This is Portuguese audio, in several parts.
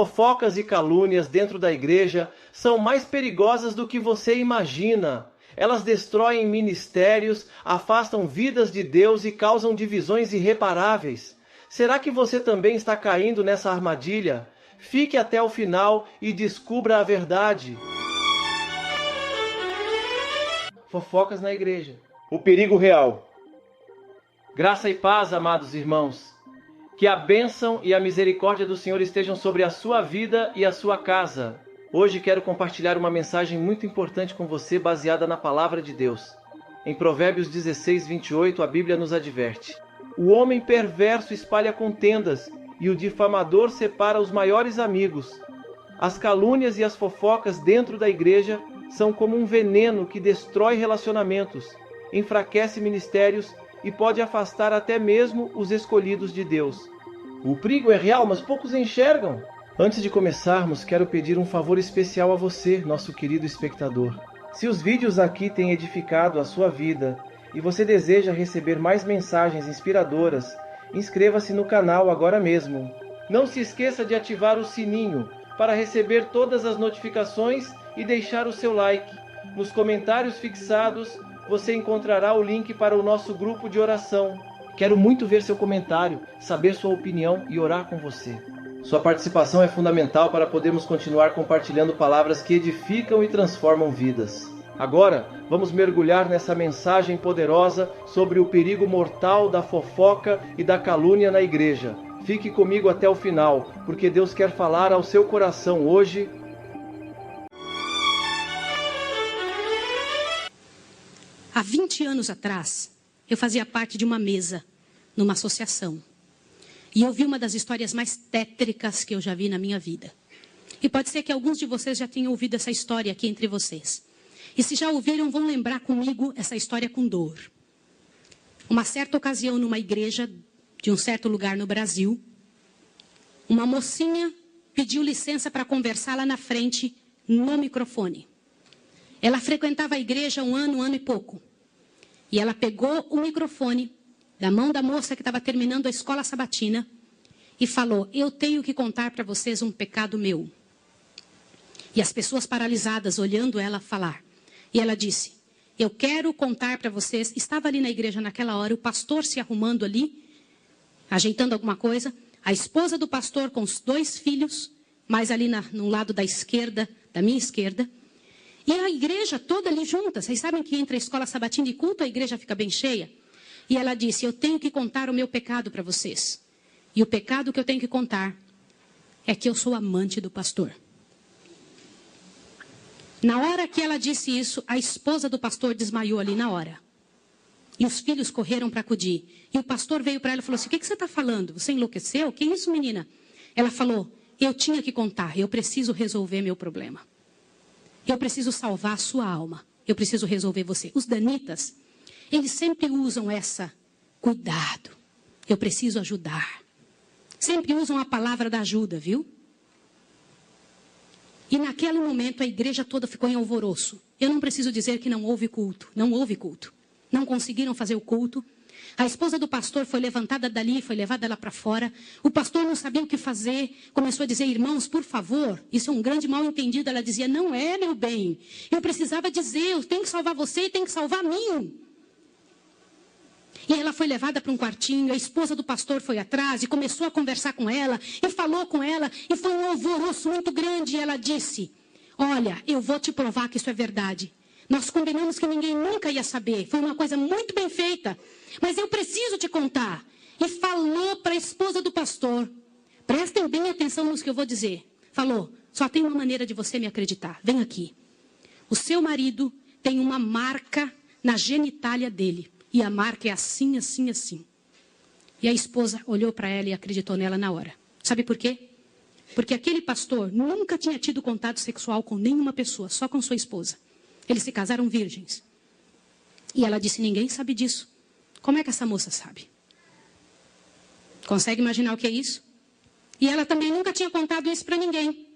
Fofocas e calúnias dentro da igreja são mais perigosas do que você imagina. Elas destroem ministérios, afastam vidas de Deus e causam divisões irreparáveis. Será que você também está caindo nessa armadilha? Fique até o final e descubra a verdade. Fofocas na igreja. O perigo real. Graça e paz, amados irmãos. Que a bênção e a misericórdia do Senhor estejam sobre a sua vida e a sua casa. Hoje quero compartilhar uma mensagem muito importante com você, baseada na palavra de Deus. Em Provérbios 16, 28, a Bíblia nos adverte: o homem perverso espalha contendas, e o difamador separa os maiores amigos. As calúnias e as fofocas dentro da igreja são como um veneno que destrói relacionamentos, enfraquece ministérios e pode afastar até mesmo os escolhidos de Deus. O perigo é real, mas poucos enxergam. Antes de começarmos, quero pedir um favor especial a você, nosso querido espectador. Se os vídeos aqui têm edificado a sua vida e você deseja receber mais mensagens inspiradoras, inscreva-se no canal agora mesmo. Não se esqueça de ativar o sininho para receber todas as notificações e deixar o seu like. Nos comentários fixados, você encontrará o link para o nosso grupo de oração. Quero muito ver seu comentário, saber sua opinião e orar com você. Sua participação é fundamental para podermos continuar compartilhando palavras que edificam e transformam vidas. Agora, vamos mergulhar nessa mensagem poderosa sobre o perigo mortal da fofoca e da calúnia na igreja. Fique comigo até o final, porque Deus quer falar ao seu coração hoje. Há 20 anos atrás, eu fazia parte de uma mesa, numa associação. E eu vi uma das histórias mais tétricas que eu já vi na minha vida. E pode ser que alguns de vocês já tenham ouvido essa história aqui entre vocês. E se já ouviram, vão lembrar comigo essa história com dor. Uma certa ocasião, numa igreja de um certo lugar no Brasil, uma mocinha pediu licença para conversar lá na frente, no microfone. Ela frequentava a igreja um ano e pouco. E ela pegou o microfone da mão da moça que estava terminando a escola sabatina e falou: eu tenho que contar para vocês um pecado meu. E as pessoas paralisadas olhando ela falar. E ela disse: eu quero contar para vocês. Estava ali na igreja naquela hora, o pastor se arrumando ali, ajeitando alguma coisa. A esposa do pastor com os 2 filhos, mais ali no lado da esquerda, da minha esquerda. E a igreja toda ali junta. Vocês sabem que entre a escola sabatina e culto a igreja fica bem cheia? E ela disse: eu tenho que contar o meu pecado para vocês. E o pecado que eu tenho que contar é que eu sou amante do pastor. Na hora que ela disse isso, a esposa do pastor desmaiou ali na hora. E os filhos correram para acudir. E o pastor veio para ela e falou assim: o que você está falando? Você enlouqueceu? Que isso, menina? Ela falou: eu tinha que contar, eu preciso resolver meu problema. Eu preciso salvar a sua alma. Eu preciso resolver você. Os danitas, eles sempre usam essa: cuidado, eu preciso ajudar. Sempre usam a palavra da ajuda, viu? E naquele momento a igreja toda ficou em alvoroço. Eu não preciso dizer que não houve culto. Não houve culto. Não conseguiram fazer o culto. A esposa do pastor foi levantada dali, foi levada lá para fora. O pastor não sabia o que fazer. Começou a dizer: irmãos, por favor, isso é um grande mal entendido. Ela dizia: não é, meu bem. Eu precisava dizer, eu tenho que salvar você e tenho que salvar a mim. E ela foi levada para um quartinho, a esposa do pastor foi atrás e começou a conversar com ela, e falou com ela, e foi um alvoroço muito grande. E ela disse: olha, eu vou te provar que isso é verdade. Nós combinamos que ninguém nunca ia saber, foi uma coisa muito bem feita, mas eu preciso te contar. E falou para a esposa do pastor: prestem bem atenção no que eu vou dizer. Falou: só tem uma maneira de você me acreditar, vem aqui. O seu marido tem uma marca na genitália dele. E a marca é assim, assim, assim. E a esposa olhou para ela e acreditou nela na hora. Sabe por quê? Porque aquele pastor nunca tinha tido contato sexual com nenhuma pessoa, só com sua esposa. Eles se casaram virgens. E ela disse: ninguém sabe disso. Como é que essa moça sabe? Consegue imaginar o que é isso? E ela também nunca tinha contado isso para ninguém.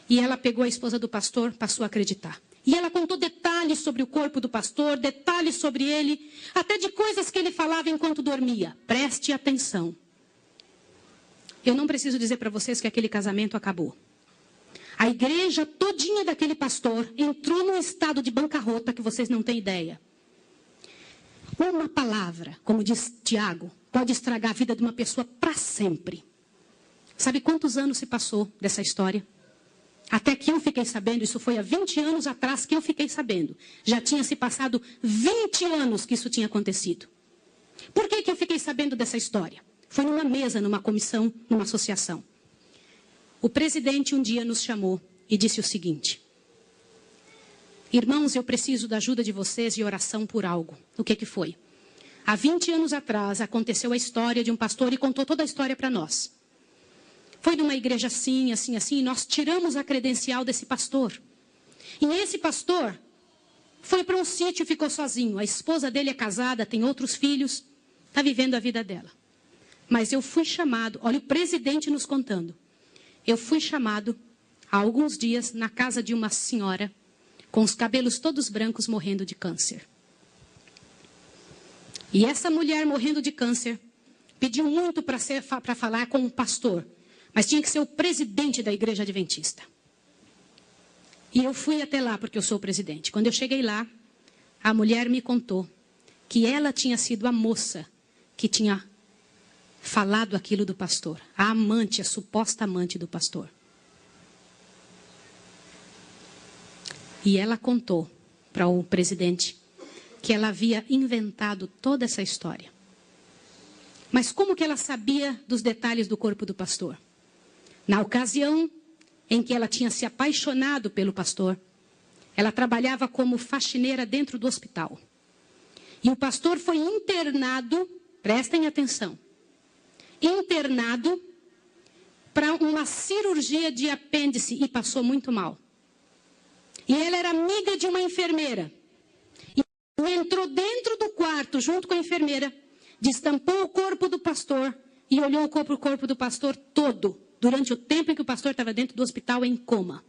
E ela pegou a esposa do pastor, passou a acreditar. E ela contou detalhes sobre o corpo do pastor, detalhes sobre ele, até de coisas que ele falava enquanto dormia. Preste atenção. Eu não preciso dizer para vocês que aquele casamento acabou. A igreja todinha daquele pastor entrou num estado de bancarrota que vocês não têm ideia. Uma palavra, como diz Tiago, pode estragar a vida de uma pessoa para sempre. Sabe quantos anos se passou dessa história? Até que eu fiquei sabendo, isso foi há 20 anos atrás que eu fiquei sabendo. Já tinha se passado 20 anos que isso tinha acontecido. Por que eu fiquei sabendo dessa história? Foi numa mesa, numa comissão, numa associação. O presidente um dia nos chamou e disse o seguinte: irmãos, eu preciso da ajuda de vocês e oração por algo. O que foi? Há 20 anos atrás aconteceu a história de um pastor e contou toda a história para nós. Foi numa igreja assim, assim, assim, e nós tiramos a credencial desse pastor. E esse pastor foi para um sítio e ficou sozinho. A esposa dele é casada, tem outros filhos, está vivendo a vida dela. Mas eu fui chamado, olha o presidente nos contando. Eu fui chamado há alguns dias na casa de uma senhora com os cabelos todos brancos morrendo de câncer. E essa mulher morrendo de câncer pediu muito para falar com o pastor. Mas tinha que ser o presidente da igreja adventista. E eu fui até lá porque eu sou o presidente. Quando eu cheguei lá, a mulher me contou que ela tinha sido a moça que tinha falado aquilo do pastor. A amante, a suposta amante do pastor. E ela contou para o presidente que ela havia inventado toda essa história. Mas como que ela sabia dos detalhes do corpo do pastor? Na ocasião em que ela tinha se apaixonado pelo pastor, ela trabalhava como faxineira dentro do hospital. E o pastor foi internado, prestem atenção, internado para uma cirurgia de apêndice e passou muito mal. E ela era amiga de uma enfermeira. E entrou dentro do quarto junto com a enfermeira, destampou o corpo do pastor e olhou o corpo do pastor todo, durante o tempo em que o pastor estava dentro do hospital em coma.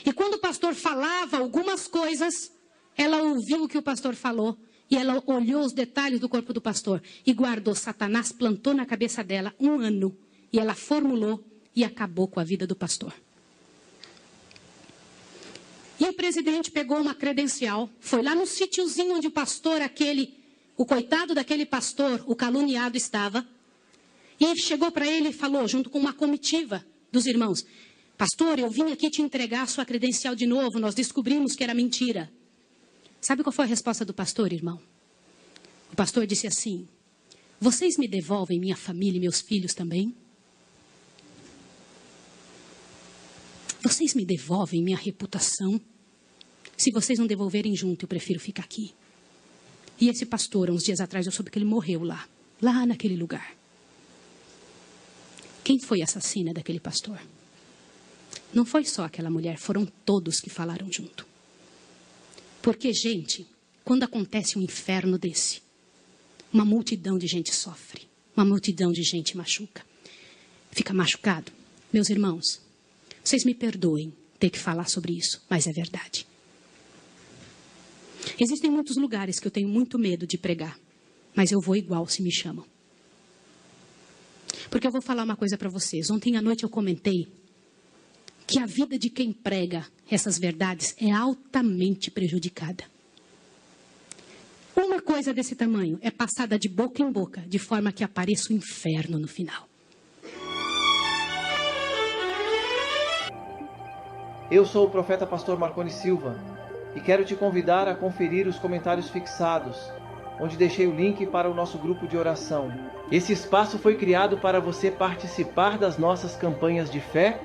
E quando o pastor falava algumas coisas, ela ouviu o que o pastor falou e ela olhou os detalhes do corpo do pastor e guardou. Satanás plantou na cabeça dela 1 ano e ela formulou e acabou com a vida do pastor. E o presidente pegou uma credencial, foi lá no sítiozinho onde o pastor o coitado daquele pastor, o caluniado estava. E ele chegou para ele e falou, junto com uma comitiva dos irmãos: pastor, eu vim aqui te entregar a sua credencial de novo, nós descobrimos que era mentira. Sabe qual foi a resposta do pastor, irmão? O pastor disse assim: vocês me devolvem minha família e meus filhos também? Vocês me devolvem minha reputação? Se vocês não devolverem junto, eu prefiro ficar aqui. E esse pastor, uns dias atrás, eu soube que ele morreu lá naquele lugar. Quem foi a assassina daquele pastor? Não foi só aquela mulher, foram todos que falaram junto. Porque, gente, quando acontece um inferno desse, uma multidão de gente sofre, uma multidão de gente machuca, fica machucado. Meus irmãos, vocês me perdoem ter que falar sobre isso, mas é verdade. Existem muitos lugares que eu tenho muito medo de pregar, mas eu vou igual se me chamam. Porque eu vou falar uma coisa para vocês. Ontem à noite eu comentei que a vida de quem prega essas verdades é altamente prejudicada. Uma coisa desse tamanho é passada de boca em boca, de forma que apareça o inferno no final. Eu sou o profeta pastor Marconi Silva e quero te convidar a conferir os comentários fixados, onde deixei o link para o nosso grupo de oração. Esse espaço foi criado para você participar das nossas campanhas de fé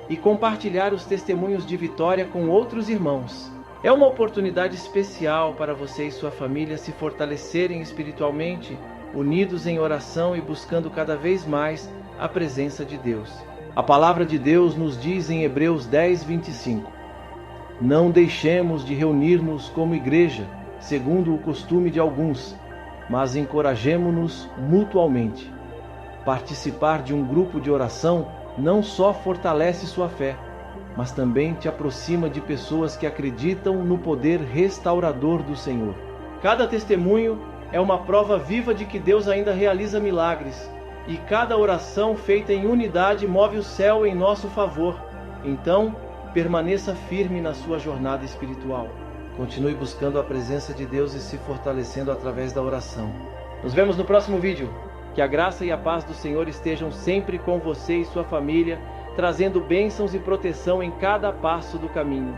e compartilhar os testemunhos de vitória com outros irmãos. É uma oportunidade especial para você e sua família se fortalecerem espiritualmente, unidos em oração e buscando cada vez mais a presença de Deus. A palavra de Deus nos diz em Hebreus 10:25: não deixemos de reunir-nos como igreja, segundo o costume de alguns, mas encorajemo-nos mutualmente. Participar de um grupo de oração não só fortalece sua fé, mas também te aproxima de pessoas que acreditam no poder restaurador do Senhor. Cada testemunho é uma prova viva de que Deus ainda realiza milagres e cada oração feita em unidade move o céu em nosso favor. Então, permaneça firme na sua jornada espiritual. Continue buscando a presença de Deus e se fortalecendo através da oração. Nos vemos no próximo vídeo. Que a graça e a paz do Senhor estejam sempre com você e sua família, trazendo bênçãos e proteção em cada passo do caminho.